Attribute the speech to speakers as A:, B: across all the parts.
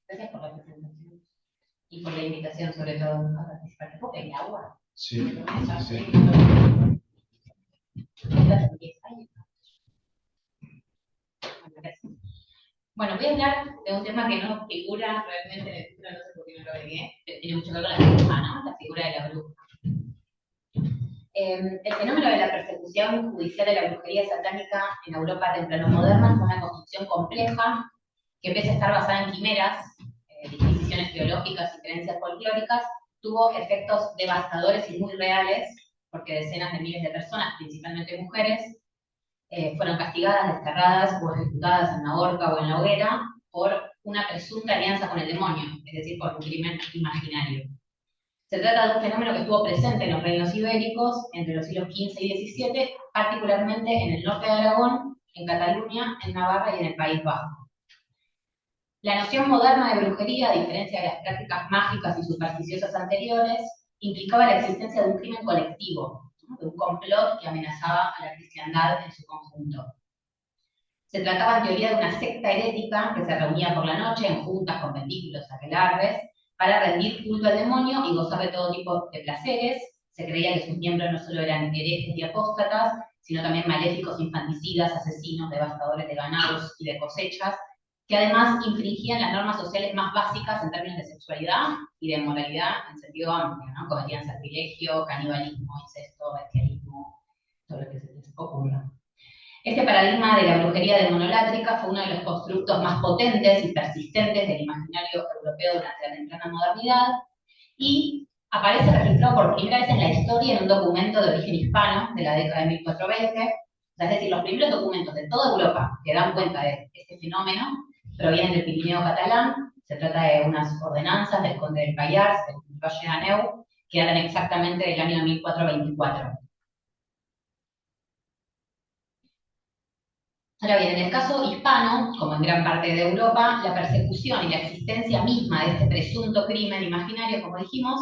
A: Gracias por la presentación y por la invitación, sobre todo, a participar. ¿Te el agua?
B: Sí.
A: Bueno, voy a hablar de un tema que no figura realmente en el título, no sé por qué no lo agregué, pero tiene mucho que ver con la bruja, ¿no? La figura de la bruja. El fenómeno de la persecución judicial de la brujería satánica en Europa temprano-moderna fue una construcción compleja que, pese a estar basada en quimeras, disquisiciones teológicas y creencias folclóricas, tuvo efectos devastadores y muy reales, porque decenas de miles de personas, principalmente mujeres, fueron castigadas, desterradas o ejecutadas en la horca o en la hoguera por una presunta alianza con el demonio, es decir, por un crimen imaginario. Se trata de un fenómeno que estuvo presente en los reinos ibéricos entre los siglos XV y XVII, particularmente en el norte de Aragón, en Cataluña, en Navarra y en el País Vasco. La noción moderna de brujería, a diferencia de las prácticas mágicas y supersticiosas anteriores, implicaba la existencia de un crimen colectivo, ¿no? De un complot que amenazaba a la cristiandad en su conjunto. Se trataba en teoría de una secta herética que se reunía por la noche en juntas, conventículos, aquelarres, para rendir culto al demonio y gozar de todo tipo de placeres. Se creía que sus miembros no solo eran herejes y apóstatas, sino también maléficos, infanticidas, asesinos, devastadores de ganados y de cosechas, que además infringían las normas sociales más básicas en términos de sexualidad y de moralidad en sentido amplio, ¿no? Cometían sacrilegio, canibalismo, incesto, bestialismo, todo lo que se les ocurra. Este paradigma de la brujería demonolátrica fue uno de los constructos más potentes y persistentes del imaginario europeo durante la temprana modernidad y aparece registrado por primera vez en la historia en un documento de origen hispano de la década de 1420. Es decir, los primeros documentos de toda Europa que dan cuenta de este fenómeno provienen del Pirineo catalán. Se trata de unas ordenanzas del conde del Pallars, del Valle de Aneu, que datan exactamente del año 1424. Ahora bien, en el caso hispano, como en gran parte de Europa, la persecución y la existencia misma de este presunto crimen imaginario, como dijimos,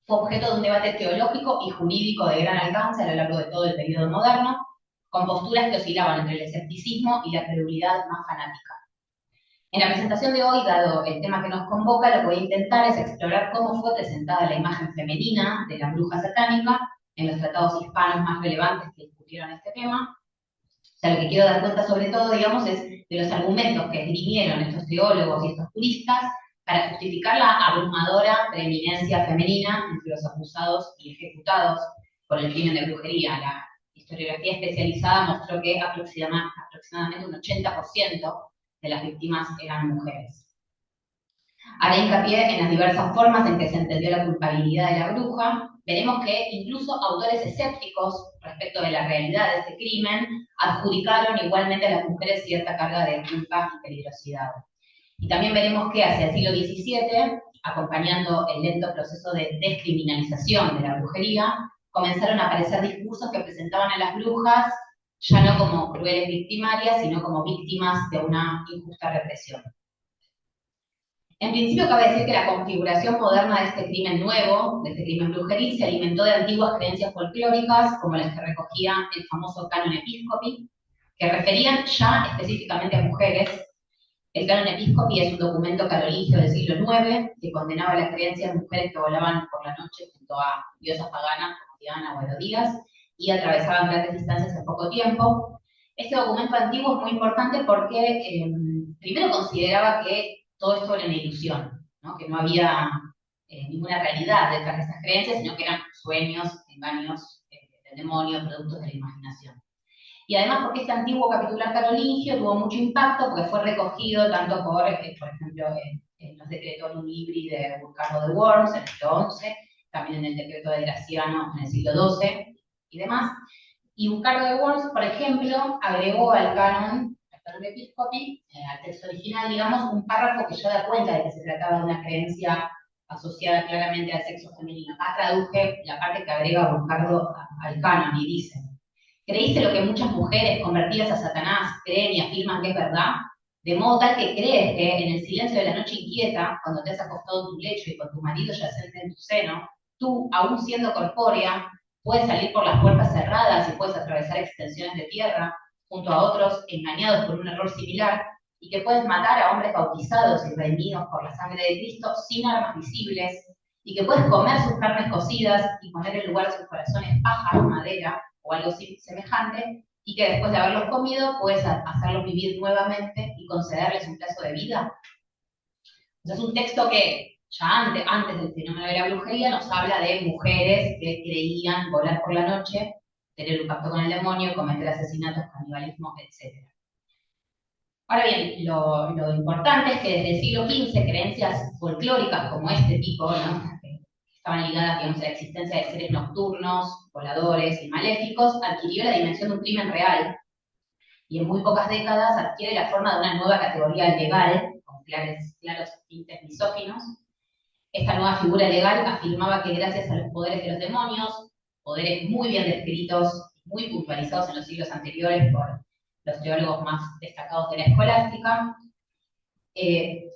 A: fue objeto de un debate teológico y jurídico de gran alcance a lo largo de todo el periodo moderno, con posturas que oscilaban entre el escepticismo y la credulidad más fanática. En la presentación de hoy, dado el tema que nos convoca, lo que voy a intentar es explorar cómo fue presentada la imagen femenina de la bruja satánica en los tratados hispanos más relevantes que discutieron este tema. O sea, lo que quiero dar cuenta sobre todo, digamos, es de los argumentos que esgrimieron estos teólogos y estos juristas para justificar la abrumadora preeminencia femenina entre los acusados y ejecutados por el crimen de brujería. La historiografía especializada mostró que aproximadamente un 80% de las víctimas eran mujeres. Haré hincapié en las diversas formas en que se entendió la culpabilidad de la bruja. Veremos que incluso autores escépticos respecto de la realidad de este crimen adjudicaron igualmente a las mujeres cierta carga de culpa y peligrosidad. Y también veremos que hacia el siglo XVII, acompañando el lento proceso de descriminalización de la brujería, comenzaron a aparecer discursos que presentaban a las brujas ya no como crueles victimarias, sino como víctimas de una injusta represión. En principio, cabe decir que la configuración moderna de este crimen nuevo, de este crimen brujeril, se alimentó de antiguas creencias folclóricas, como las que recogía el famoso canon episcopi, que referían ya específicamente a mujeres. El canon episcopi es un documento carolingio del siglo IX que condenaba las creencias de mujeres que volaban por la noche junto a diosas paganas como Diana o Herodías y atravesaban grandes distancias en poco tiempo. Este documento antiguo es muy importante porque primero consideraba que todo esto era una ilusión, ¿no? Que no había ninguna realidad detrás de estas creencias, sino que eran sueños, engaños del demonio, productos de la imaginación. Y además porque este antiguo capitular carolingio tuvo mucho impacto porque fue recogido tanto por ejemplo, en los decretos libri de Burcardo de Worms en el siglo XI, también en el decreto de Graciano en el siglo XII y demás. Y Burcardo de Worms, por ejemplo, agregó al canon episcopi, al texto original, digamos, un párrafo que ya da cuenta de que se trataba de una creencia asociada claramente al sexo femenino. Acá traduje la parte que agrega Burcardo al canon y dice: ¿creíste lo que muchas mujeres convertidas a Satanás creen y afirman que es verdad? De modo tal que crees que en el silencio de la noche inquieta, cuando te has acostado en tu lecho y con tu marido yacente en tu seno, tú, aún siendo corpórea, puedes salir por las puertas cerradas y puedes atravesar extensiones de tierra, junto a otros engañados por un error similar, y que puedes matar a hombres bautizados y redimidos por la sangre de Cristo sin armas visibles, y que puedes comer sus carnes cocidas y poner en lugar de sus corazones paja, madera o algo semejante, y que después de haberlos comido puedes hacerlos vivir nuevamente y concederles un plazo de vida. Entonces, es un texto que ya antes del fenómeno de la brujería nos habla de mujeres que creían volar por la noche, tener un pacto con el demonio, cometer asesinatos, canibalismo, etc. Ahora bien, lo importante es que desde el siglo XV creencias folclóricas como este tipo, ¿no?, que estaban ligadas, digamos, a la existencia de seres nocturnos, voladores y maléficos, adquirió la dimensión de un crimen real, y en muy pocas décadas adquiere la forma de una nueva categoría legal, con claros tintes misóginos. Esta nueva figura legal afirmaba que gracias a los poderes de los demonios, poderes muy bien descritos, muy puntualizados en los siglos anteriores por los teólogos más destacados de la escolástica, cree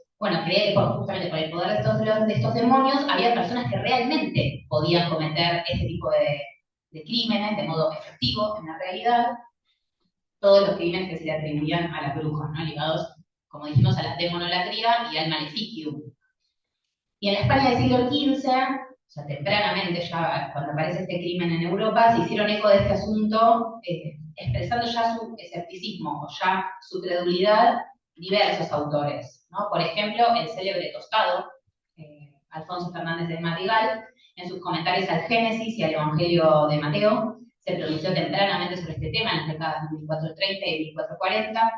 A: que justamente por el poder de estos demonios había personas que realmente podían cometer este tipo de crímenes de modo efectivo en la realidad, todos los crímenes que se le atribuían a las brujas, ¿no?, ligados, como dijimos, a la demonolatría y al maleficium. Y en la España del siglo XV, o sea, tempranamente, ya cuando aparece este crimen en Europa, se hicieron eco de este asunto, expresando ya su escepticismo o ya su credulidad diversos autores, ¿no? Por ejemplo, el célebre Tostado, Alfonso Fernández de Madrigal, en sus comentarios al Génesis y al Evangelio de Mateo, se pronunció tempranamente sobre este tema en las décadas de 1430 y 1440,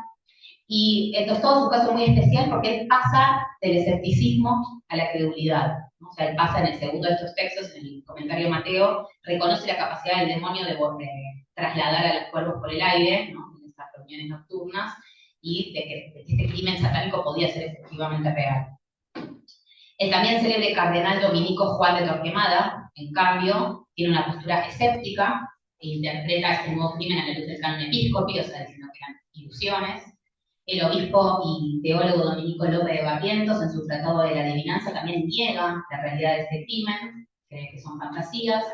A: y Tostado es un caso muy especial porque él pasa del escepticismo a la credulidad, ¿no? O sea, él pasa en el segundo de estos textos, en el comentario de Mateo, reconoce la capacidad del demonio de trasladar a los cuervos por el aire, ¿no?, en estas reuniones nocturnas, y de que este crimen satánico podía ser efectivamente real. El también célebre cardenal dominico Juan de Torquemada, en cambio, tiene una postura escéptica e interpreta este nuevo crimen a la luz del canon episcopio, o sea, diciendo que eran ilusiones. El obispo y teólogo Dominico López de Barrientos, en su Tratado de la Adivinanza, también niega la realidad de este crimen, cree que son fantasías.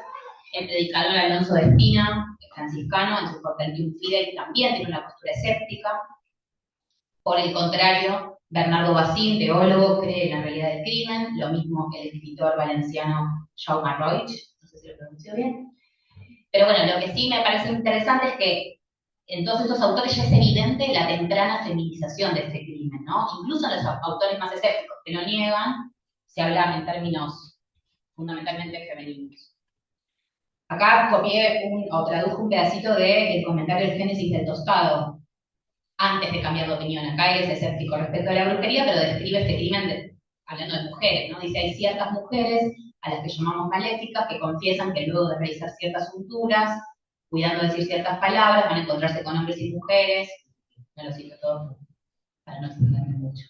A: El predicador Alonso de Espina, franciscano, en su Fortentium Fidei, también tiene una postura escéptica. Por el contrario, Bernardo Bacín, teólogo, cree en la realidad del crimen, lo mismo que el escritor valenciano Jaume Roig, no sé si lo pronuncio bien. Pero bueno, lo que sí me parece interesante es que en todos estos autores ya es evidente la temprana feminización de este crimen, ¿no? Incluso en los autores más escépticos que lo niegan, se habla en términos fundamentalmente femeninos. Acá copié o traduje un pedacito del comentario del Génesis del Tostado, antes de cambiar de opinión. Acá él es escéptico respecto a la brujería, pero describe este crimen hablando de mujeres, ¿no? Dice, hay ciertas mujeres a las que llamamos maléficas que confiesan que luego de realizar ciertas unturas, cuidando de decir ciertas palabras, van a encontrarse con hombres y mujeres. No lo cito todo para no extenderme mucho.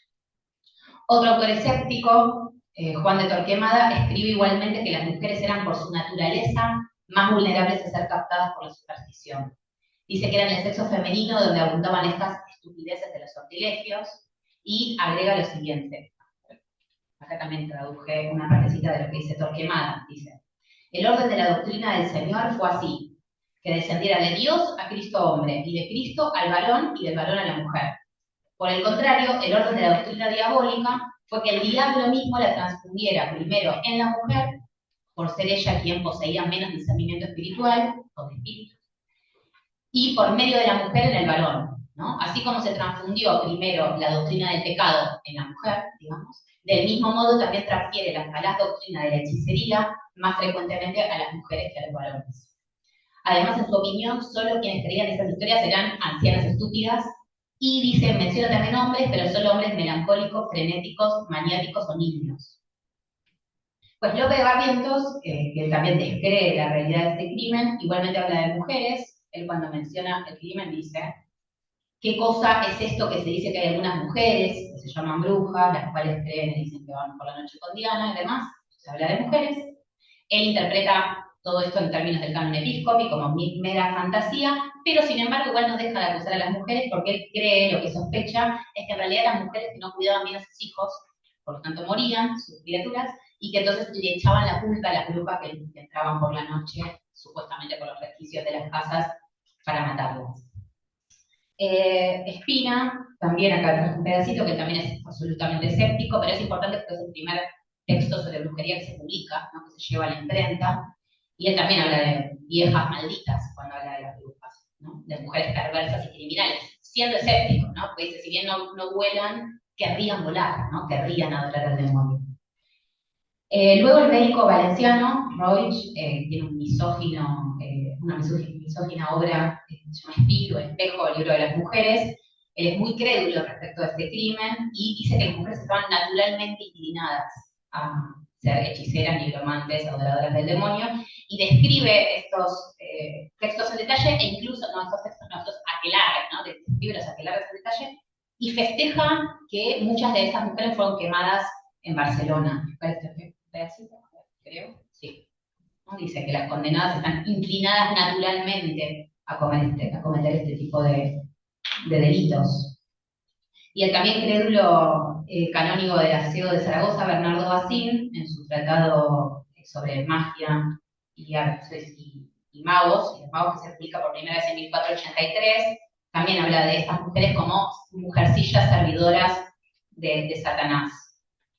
A: Otro autor escéptico, Juan de Torquemada, escribe igualmente que las mujeres eran por su naturaleza más vulnerables a ser captadas por la superstición. Dice que era en el sexo femenino donde abundaban estas estupideces de los sortilegios, y agrega lo siguiente. Acá también traduje una partecita de lo que dice Torquemada. Dice, el orden de la doctrina del Señor fue así, que descendiera de Dios a Cristo hombre, y de Cristo al varón, y del varón a la mujer. Por el contrario, el orden de la doctrina diabólica fue que el diablo mismo la transfundiera primero en la mujer, por ser ella quien poseía menos discernimiento espiritual, o de espíritu, y por medio de la mujer en el varón, ¿no? Así como se transfundió primero la doctrina del pecado en la mujer, digamos, del mismo modo también transfiere la falaz doctrina de la hechicería más frecuentemente a las mujeres que a los varones. Además, en su opinión, solo quienes creían esas historias eran ancianas estúpidas, y dice, menciona también hombres, pero solo hombres melancólicos, frenéticos, maniáticos o niños. Pues Lope de Barrientos, que también describe la realidad de este crimen, igualmente habla de mujeres. Él, cuando menciona el crimen, dice, ¿qué cosa es esto que se dice que hay algunas mujeres que se llaman brujas, las cuales creen y dicen que van por la noche con Diana y demás? Se habla de mujeres. Él interpreta todo esto en términos del canon episcopio como mera fantasía, pero sin embargo igual no deja de acusar a las mujeres, porque él cree, lo que sospecha, es que en realidad eran mujeres que no cuidaban bien a sus hijos, por lo tanto morían sus criaturas, y que entonces le echaban la culpa a las brujas que entraban por la noche, supuestamente por los resquicios de las casas, para matarlas. Espina también acá traje un pedacito que también es absolutamente escéptico, pero es importante porque es el primer texto sobre brujería que se publica, ¿no? Que se lleva a la imprenta, y él también habla de viejas malditas cuando habla de las brujas, ¿no? De mujeres perversas y criminales, siendo escéptico, ¿no? Porque dice, si bien no vuelan, querrían volar, ¿no? Querrían adorar al demonio. Luego el médico valenciano, Roig, tiene un misógino, una misógina obra que se llama Espíritu, Espejo, el libro de las mujeres. Él es muy crédulo respecto a este crimen y dice que las mujeres estaban naturalmente inclinadas a ser hechiceras, nigromantes, adoradoras del demonio, y describe estos textos en detalle, e incluso, no estos textos, no estos aquelarres, ¿no? Describe los aquelarres en detalle, y festeja que muchas de esas mujeres fueron quemadas en Barcelona. Pedacito, creo, sí. ¿No? Dice que las condenadas están inclinadas naturalmente a cometer este tipo de delitos. Y el también crédulo canónigo del aseo de Zaragoza, Bernardo Bacín, en su tratado sobre magia y magos, y los magos que se publica por primera vez en 1483, también habla de estas mujeres como mujercillas servidoras de Satanás.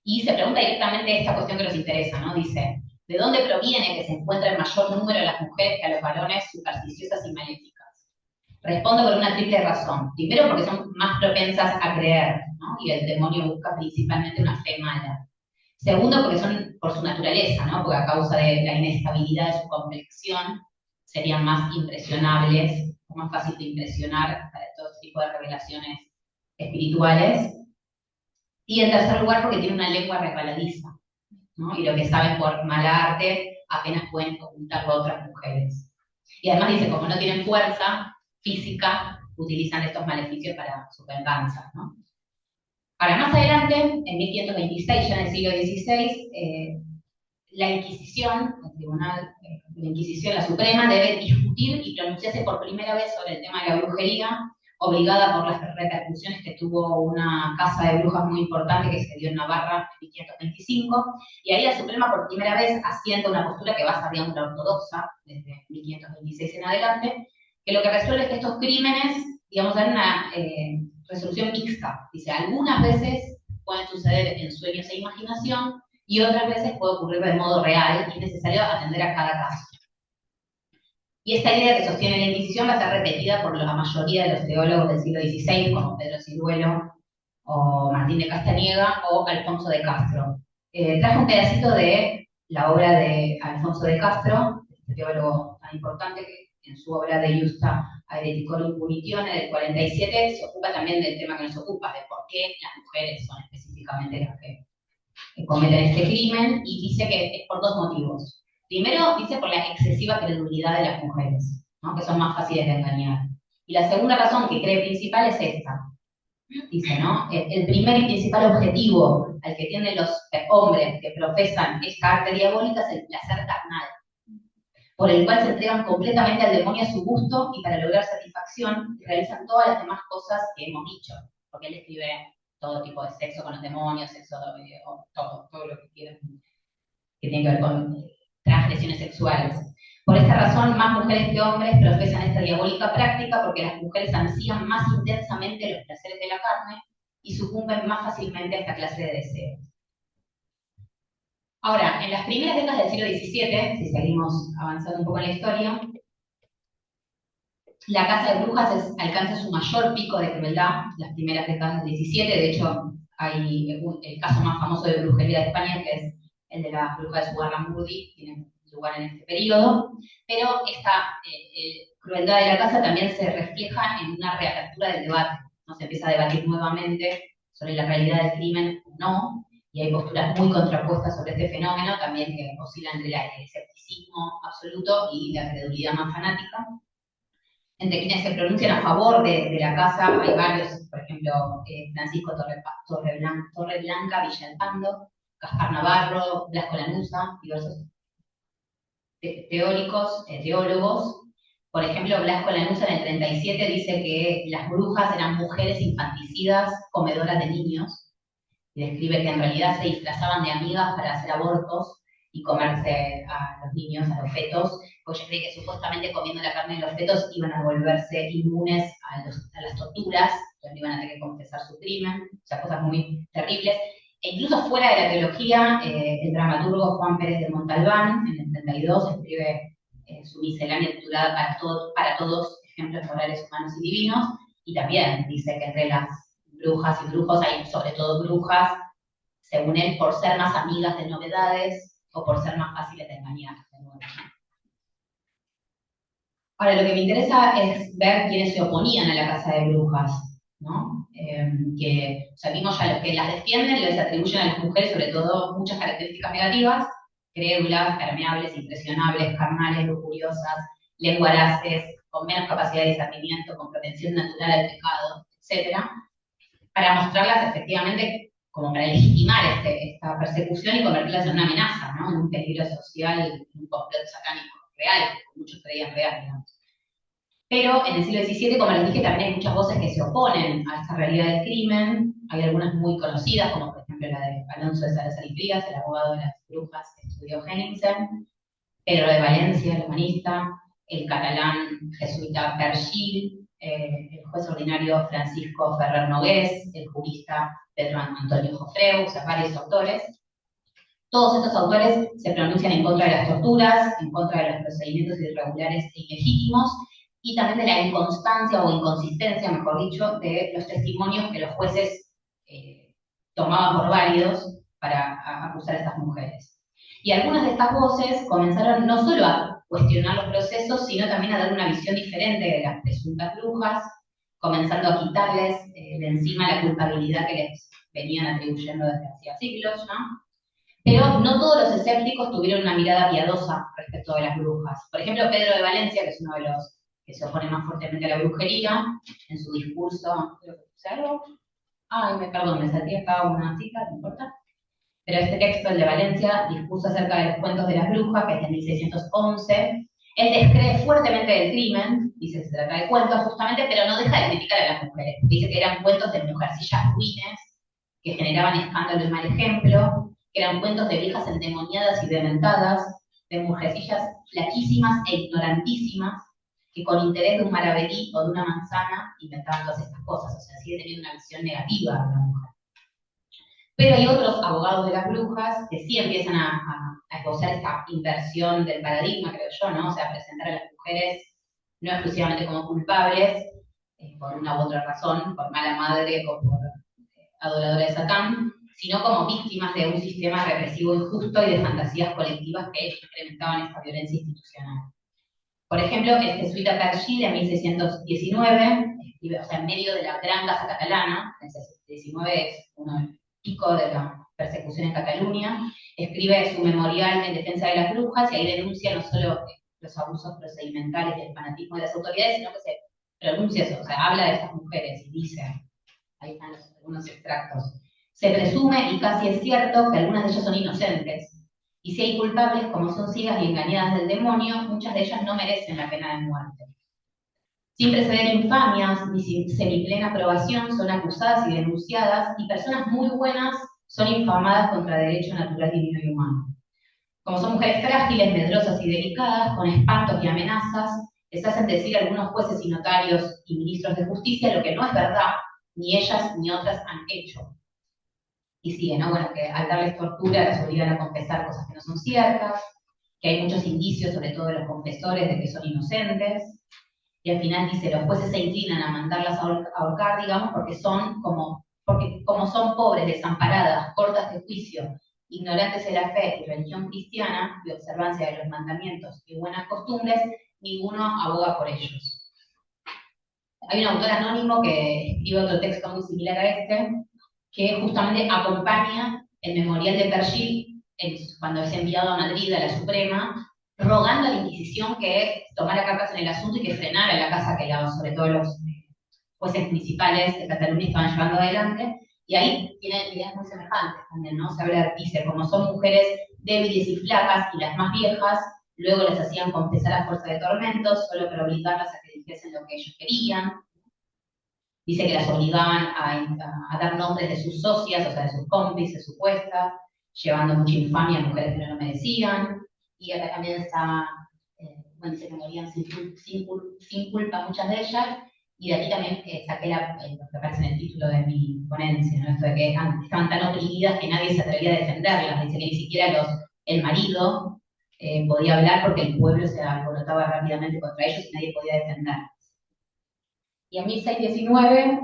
A: Y se pregunta directamente esta cuestión que nos interesa, ¿no? Dice, ¿de dónde proviene que se encuentra el mayor número de las mujeres que a los varones supersticiosas y maléficas? Respondo por una triple razón. Primero, porque son más propensas a creer, ¿no? Y el demonio busca principalmente una fe mala. Segundo, porque son por su naturaleza, ¿no? Porque a causa de la inestabilidad de su complexión, serían más impresionables, o más fácil de impresionar para todo tipo de revelaciones espirituales. Y en tercer lugar, porque tiene una lengua resbaladiza, ¿no? Y lo que saben por mala arte apenas pueden ocultarlo a otras mujeres. Y además dice, como no tienen fuerza física, utilizan estos maleficios para su venganza, ¿no? Ahora, más adelante, en 1526, ya en el siglo XVI, la Inquisición, el Tribunal de la Inquisición, la Suprema, debe discutir y pronunciarse por primera vez sobre el tema de la brujería, obligada por las repercusiones que tuvo una casa de brujas muy importante que se dio en Navarra en 1525, y ahí la Suprema por primera vez asienta una postura que va a ser, digamos, la ortodoxa, desde 1526 en adelante, que lo que resuelve es que estos crímenes, digamos, dan una resolución mixta. Dice, algunas veces pueden suceder en sueños e imaginación, y otras veces puede ocurrir de modo real y es necesario atender a cada caso. Y esta idea que sostiene la Inquisición va a ser repetida por la mayoría de los teólogos del siglo XVI, como Pedro Ciruelo, o Martín de Castaniega, o Alfonso de Castro. Traje un pedacito de la obra de Alfonso de Castro, este teólogo tan importante que en su obra de Justa Aereticorum Punitione del 47 se ocupa también del tema que nos ocupa, de por qué las mujeres son específicamente las que cometen este crimen, y dice que es por dos motivos. Primero, dice por la excesiva credulidad de las mujeres, ¿no? Que son más fáciles de engañar. Y la segunda razón que cree principal es esta. Dice, ¿no? El primer y principal objetivo al que tienen los hombres que profesan esta arte diabólica es el placer carnal, por el cual se entregan completamente al demonio a su gusto y para lograr satisfacción realizan todas las demás cosas que hemos dicho, porque él escribe todo tipo de sexo con los demonios, sexo, todo lo que quieran, que tiene que ver con transgresiones sexuales. Por esta razón, más mujeres que hombres profesan esta diabólica práctica porque las mujeres ansían más intensamente los placeres de la carne y sucumben más fácilmente a esta clase de deseos. Ahora, en las primeras décadas del siglo XVII, si seguimos avanzando un poco en la historia, la caza de brujas alcanza su mayor pico de crueldad en las primeras décadas del XVII. De hecho, hay el caso más famoso de brujería de España, que es el de la bruja de Zugarramurdi, tiene lugar en este periodo. Pero esta crueldad de la caza también se refleja en una reapertura del debate, ¿no? Se empieza a debatir nuevamente sobre la realidad del crimen o no, y hay posturas muy contrapuestas sobre este fenómeno, también que oscilan entre el escepticismo absoluto y la credulidad más fanática. Entre quienes se pronuncian a favor de la caza hay varios, por ejemplo, Francisco Torreblanca, Villalpando, Gaspar Navarro, Blasco Lanuza, diversos teólogos. Por ejemplo, Blasco Lanuza en el 37 dice que las brujas eran mujeres infanticidas, comedoras de niños, y describe que en realidad se disfrazaban de amigas para hacer abortos y comerse a los niños, a los fetos, porque ella cree que supuestamente comiendo la carne de los fetos iban a volverse inmunes a las torturas entonces no iban a tener que confesar su crimen, o sea, cosas muy terribles. E incluso fuera de la teología, el dramaturgo Juan Pérez de Montalbán, en el 32, escribe su miscelánea titulada para todos, ejemplos morales, humanos y divinos, y también dice que entre las brujas y brujos hay sobre todo brujas, según él, por ser más amigas de novedades o por ser más fáciles de engañar. Ahora, lo que me interesa es ver quiénes se oponían a la casa de brujas, ¿no? Que, o sea, vimos ya los que las defienden, les atribuyen a las mujeres sobre todo muchas características negativas, crédulas, permeables, impresionables, carnales, lujuriosas, lenguaraces, con menos capacidad de discernimiento, con propensión natural al pecado, etcétera, para mostrarlas efectivamente como para legitimar esta persecución y convertirlas en una amenaza, ¿no? En un peligro social, en un complot satánico real, que muchos creían real, digamos. Pero en el siglo XVII, como les dije, también hay muchas voces que se oponen a esta realidad del crimen. Hay algunas muy conocidas, como por ejemplo la de Alonso de Salazar y Frías, el abogado de las brujas que estudió Henningsen, Pedro de Valencia, el humanista, el catalán jesuita Pergil, el juez ordinario Francisco Ferrer Nogués, el jurista Pedro Antonio Jofreu, o sea, varios autores. Todos estos autores se pronuncian en contra de las torturas, en contra de los procedimientos irregulares e ilegítimos, y también de la inconstancia o inconsistencia, mejor dicho, de los testimonios que los jueces tomaban por válidos para acusar a estas mujeres. Y algunas de estas voces comenzaron no solo a cuestionar los procesos, sino también a dar una visión diferente de las presuntas brujas, comenzando a quitarles de encima la culpabilidad que les venían atribuyendo desde hacía siglos, ¿no? Pero no todos los escépticos tuvieron una mirada piadosa respecto de las brujas. Por ejemplo, Pedro de Valencia, que es uno de los que se opone más fuertemente a la brujería, en su discurso, creo que puse algo. Ay, perdón, me salté acá una cita, no importa. Pero este texto, el de Valencia, discurso acerca de los cuentos de las brujas, que es de 1611. Él descree fuertemente del crimen, dice que se trata de cuentos justamente, pero no deja de criticar a las mujeres. Dice que eran cuentos de mujercillas ruines, que generaban escándalo y mal ejemplo, que eran cuentos de viejas endemoniadas y dementadas, de mujercillas flaquísimas e ignorantísimas, que con interés de un maravedí o de una manzana inventaban todas estas cosas. O sea, sigue teniendo una visión negativa de la mujer. Pero hay otros abogados de las brujas que sí empiezan a esbozar esta inversión del paradigma, creo yo, ¿no? O sea, presentar a las mujeres no exclusivamente como culpables, por una u otra razón, por mala madre o por adoradora de Satán, sino como víctimas de un sistema represivo injusto y de fantasías colectivas que incrementaban esta violencia institucional. Por ejemplo, el jesuita Pergil en 1619, o sea, en medio de la gran casa catalana, en 1619 es uno del pico de la persecución en Cataluña, escribe su memorial en defensa de las brujas y ahí denuncia no solo los abusos procedimentales y el fanatismo de las autoridades, sino que se pronuncia eso, o sea, habla de estas mujeres y dice, ahí están algunos extractos, se presume y casi es cierto que algunas de ellas son inocentes, y si hay culpables, como son ciegas y engañadas del demonio, muchas de ellas no merecen la pena de muerte. Sin preceder infamias ni sin semiplena aprobación, son acusadas y denunciadas, y personas muy buenas son infamadas contra derecho natural divino y humano. Como son mujeres frágiles, medrosas y delicadas, con espantos y amenazas, les hacen decir algunos jueces y notarios y ministros de justicia lo que no es verdad, ni ellas ni otras han hecho. Y sigue, ¿no? Bueno, que al darles tortura las obligan a confesar cosas que no son ciertas, que hay muchos indicios, sobre todo de los confesores, de que son inocentes, y al final dice, los jueces se inclinan a mandarlas a ahorcar, digamos, porque como son pobres, desamparadas, cortas de juicio, ignorantes de la fe y religión cristiana, de observancia de los mandamientos y buenas costumbres, ninguno aboga por ellos. Hay un autor anónimo que escribe otro texto muy similar a este, que justamente acompaña el memorial de Pergil cuando es enviado a Madrid a la Suprema, rogando a la Inquisición que tomara cartas en el asunto y que frenara la casa que sobre todo los jueces principales de Cataluña estaban llevando adelante, y ahí tiene ideas muy semejantes también, ¿no? Se habla, dice, como son mujeres débiles y flacas, y las más viejas, luego les hacían confesar a fuerza de tormentos, solo para obligarlas a que dijesen lo que ellos querían. Dice que las obligaban a dar nombres de sus socias, o sea, de sus cómplices supuestas, llevando mucha infamia a mujeres que no lo merecían. Y acá también está, bueno, dice que morían sin culpa muchas de ellas, Y de aquí también saqué lo que aparece en el título de mi ponencia, ¿no? Esto de que estaban tan oprimidas que nadie se atrevía a defenderlas. Dice que ni siquiera el marido podía hablar porque el pueblo se alborotaba rápidamente contra ellos y nadie podía defenderlas. Y en 1619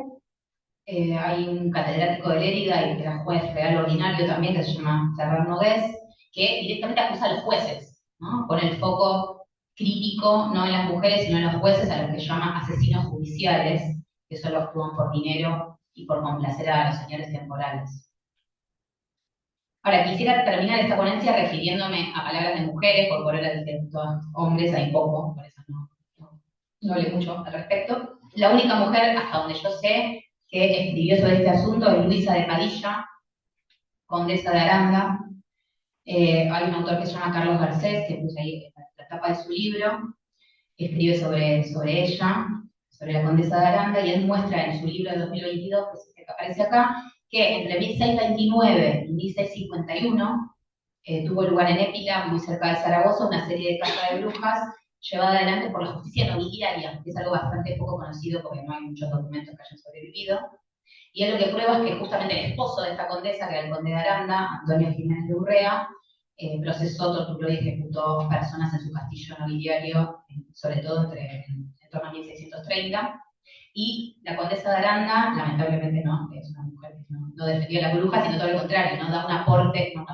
A: hay un catedrático de Lérida y que era juez real ordinario también, que se llama Ferrer Nogués, que directamente acusa a los jueces, ¿no? Pone el foco crítico no en las mujeres, sino en los jueces, a los que llama asesinos judiciales, que solo actúan por dinero y por complacer a los señores temporales. Ahora, quisiera terminar esta ponencia refiriéndome a palabras de mujeres, porque por ahora dije todos hombres, hay poco, por eso no hablé mucho al respecto. La única mujer, hasta donde yo sé, que escribió sobre este asunto es Luisa de Padilla, condesa de Aranda. Hay un autor que se llama Carlos Garcés, que puse ahí la tapa de su libro, que escribe sobre ella, sobre la condesa de Aranda, y él muestra en su libro de 2022, que aparece acá, que entre 1629 y 1651 tuvo lugar en Épila, muy cerca de Zaragoza, una serie de caza de brujas llevada adelante por la justicia nobiliaria, que es algo bastante poco conocido porque no hay muchos documentos que hayan sobrevivido. Y él lo que prueba es que justamente el esposo de esta condesa, que era el conde de Aranda, Antonio Jiménez de Urrea, procesó, torturó y ejecutó personas en su castillo nobiliario, sobre todo en torno a 1630. Y la condesa de Aranda, lamentablemente no, es una mujer que no defendió a la bruja, sino todo lo contrario, no da un aporte, un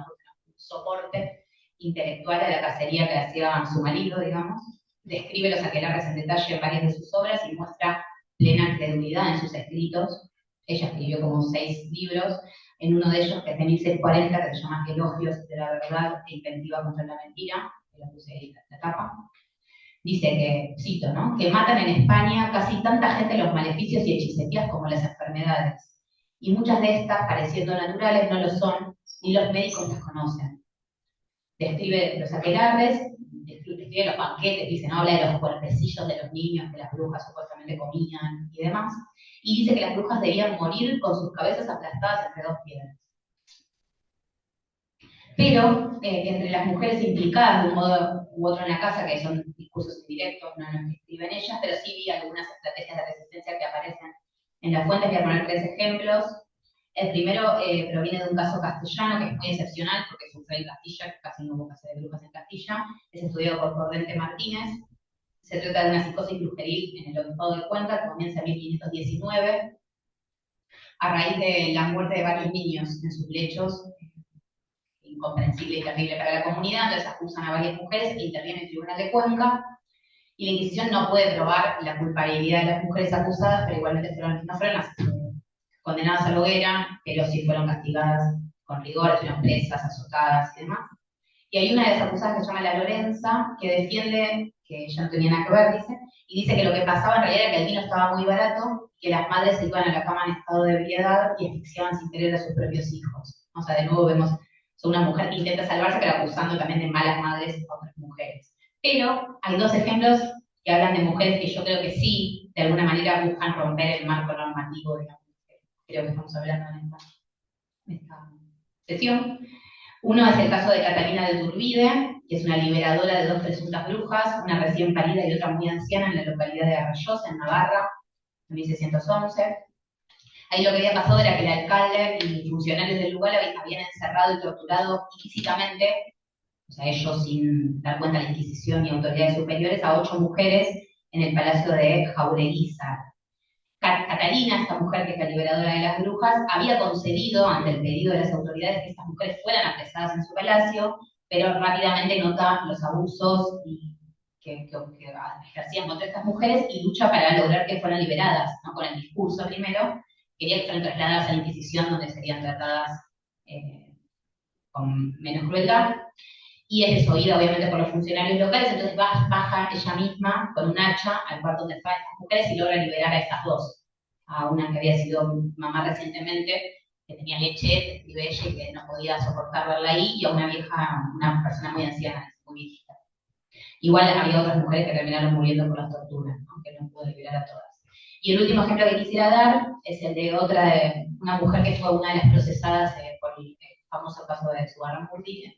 A: soporte intelectual a la cacería que hacía su marido, digamos. Describe los aquelarres en detalle en varias de sus obras y muestra plena credulidad en sus escritos. Ella escribió como 6 libros, en uno de ellos, que es de 1640, que se llama Elogios de la verdad e inventiva contra la mentira, que lo puse ahí en la tapa. Dice que, cito, ¿no? Que matan en España casi tanta gente los maleficios y hechicerías como las enfermedades. Y muchas de estas, pareciendo naturales, no lo son, ni los médicos las conocen. Describe los aquelarres, describe los banquetes, dice, ¿no? Habla de los cuerpecillos de los niños que las brujas supuestamente comían y demás. Y dice que las brujas debían morir con sus cabezas aplastadas entre 2 piedras. Pero entre las mujeres implicadas de un modo u otro en la casa, que son discursos indirectos, no los que escriben ellas, pero sí vi algunas estrategias de resistencia que aparecen en las fuentes. Voy a poner 3 ejemplos. El primero proviene de un caso castellano que es muy excepcional porque sucede en Castilla, casi no hubo caso de brujas en Castilla. Es estudiado por Cordente Martínez. Se trata de una psicosis brujeril en el obispado de Cuenca que comienza en 1519 a raíz de la muerte de varios niños en sus lechos, incomprensible y terrible para la comunidad. Entonces acusan a varias mujeres e interviene el Tribunal de Cuenca. Y la Inquisición no puede probar la culpabilidad de las mujeres acusadas, pero igualmente no fueron las condenadas a la hoguera, pero sí fueron castigadas con rigor, fueron presas, azotadas y demás. Y hay una de las acusadas que se llama La Lorenza, que defiende que ella no tenía nada que ver, dice, y dice que lo que pasaba en realidad era que el vino estaba muy barato, que las madres se iban a la cama en estado de ebriedad y asfixiaban sin querer a sus propios hijos. O sea, de nuevo vemos una mujer que intenta salvarse, pero acusando también de malas madres a otras mujeres. Pero hay 2 ejemplos que hablan de mujeres que yo creo que sí, de alguna manera buscan romper el marco normativo, digamos, que creo que estamos hablando en esta sesión. Uno es el caso de Catalina de Turbide, que es una liberadora de 2 presuntas brujas, una recién parida y otra muy anciana en la localidad de Arrayosa, en Navarra, en 1611. Ahí lo que había pasado era que el alcalde y funcionarios del lugar habían encerrado y torturado ilícitamente, o sea, ellos sin dar cuenta de la Inquisición y autoridades superiores, a 8 mujeres en el palacio de Jaureguizar. Catalina, esta mujer que es la liberadora de las brujas, había concedido ante el pedido de las autoridades que estas mujeres fueran apresadas en su palacio, pero rápidamente nota los abusos que ejercían contra estas mujeres y lucha para lograr que fueran liberadas, ¿no? Con el discurso primero, quería que fueran trasladadas a la Inquisición, donde serían tratadas con menos crueldad. Y es desoída obviamente por los funcionarios locales, entonces baja ella misma con un hacha al cuarto donde estaban estas mujeres y logra liberar a estas 2. A una que había sido mamá recientemente, que tenía leche, escribe ella, y que no podía soportar verla ahí, y a una persona muy anciana, muy viejita. Igual había otras mujeres que terminaron muriendo por las torturas, ¿no? Que no pudo liberar a todas. Y el último ejemplo que quisiera dar es el de una mujer que fue una de las procesadas por el famoso caso de Zugarramurdi,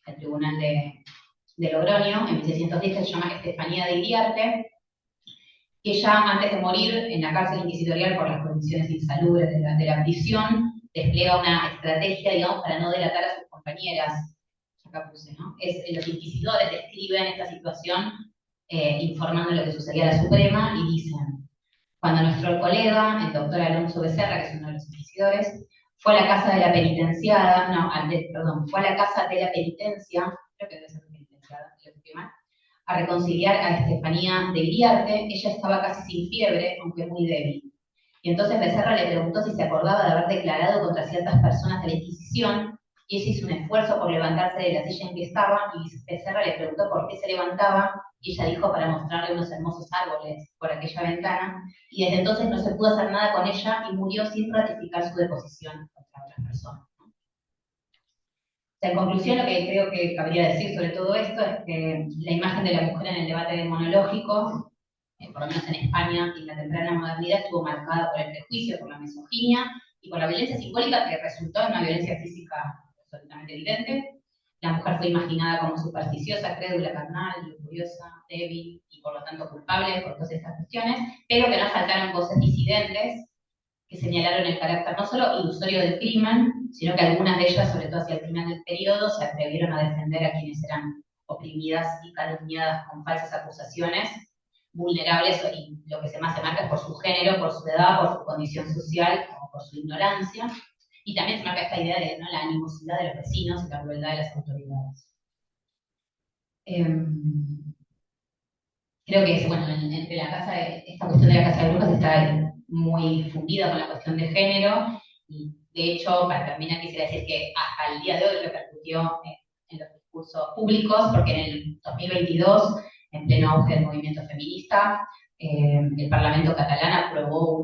A: el tribunal de Logroño, en 1610, que se llama Estefanía de Iriarte, que ella, antes de morir en la cárcel inquisitorial por las condiciones insalubres de la prisión, despliega una estrategia, digamos, para no delatar a sus compañeras. Acá puse, ¿no? Los inquisidores describen esta situación informando lo que sucedía a la Suprema y dicen: cuando nuestro colega, el doctor Alonso Becerra, que es uno de los inquisidores, fue a la casa de la penitenciada, no, perdón, fue a la casa de la penitencia, creo que debe ser penitenciada, lo escribí mal, a reconciliar a Estefanía de Iriarte, ella estaba casi sin fiebre, aunque muy débil. Y entonces Becerra le preguntó si se acordaba de haber declarado contra ciertas personas de la Inquisición, y ella hizo un esfuerzo por levantarse de la silla en que estaba, y Becerra le preguntó por qué se levantaba, y ella dijo para mostrarle unos hermosos árboles por aquella ventana, y desde entonces no se pudo hacer nada con ella y murió sin ratificar su deposición contra otras personas. En conclusión, lo que creo que cabría decir sobre todo esto es que la imagen de la mujer en el debate demonológico, por lo menos en España y en la temprana modernidad, estuvo marcada por el prejuicio, por la misoginia y por la violencia simbólica que resultó en una violencia física absolutamente evidente. La mujer fue imaginada como supersticiosa, crédula, carnal, lujuriosa, débil y por lo tanto culpable por todas estas cuestiones, pero que no faltaron voces disidentes que señalaron el carácter no solo ilusorio del crimen, sino que algunas de ellas, sobre todo hacia el final del periodo, se atrevieron a defender a quienes eran oprimidas y calumniadas con falsas acusaciones, vulnerables, y lo que más se marca es por su género, por su edad, por su condición social o por su ignorancia. Y también se marca esta idea de, ¿no?, la animosidad de los vecinos y la crueldad de las autoridades. Creo que, bueno, entre la casa, esta cuestión de la casa de brujas está muy fundida con la cuestión de género, y de hecho, para terminar, quisiera decir que hasta el día de hoy repercutió en los discursos públicos, porque en el 2022, en pleno auge del movimiento feminista, el Parlamento catalán aprobó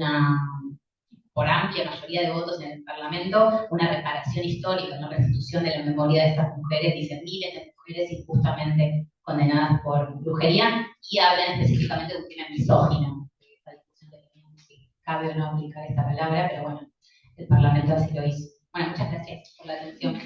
A: por amplia mayoría de votos en el Parlamento, una reparación histórica, una restitución de la memoria de estas mujeres, dicen miles de mujeres injustamente condenadas por brujería, y hablan específicamente de un crimen misógino. Esta discusión que teníamos, si cabe o no aplicar esta palabra, pero bueno, el Parlamento así lo hizo. Bueno, muchas gracias por la atención.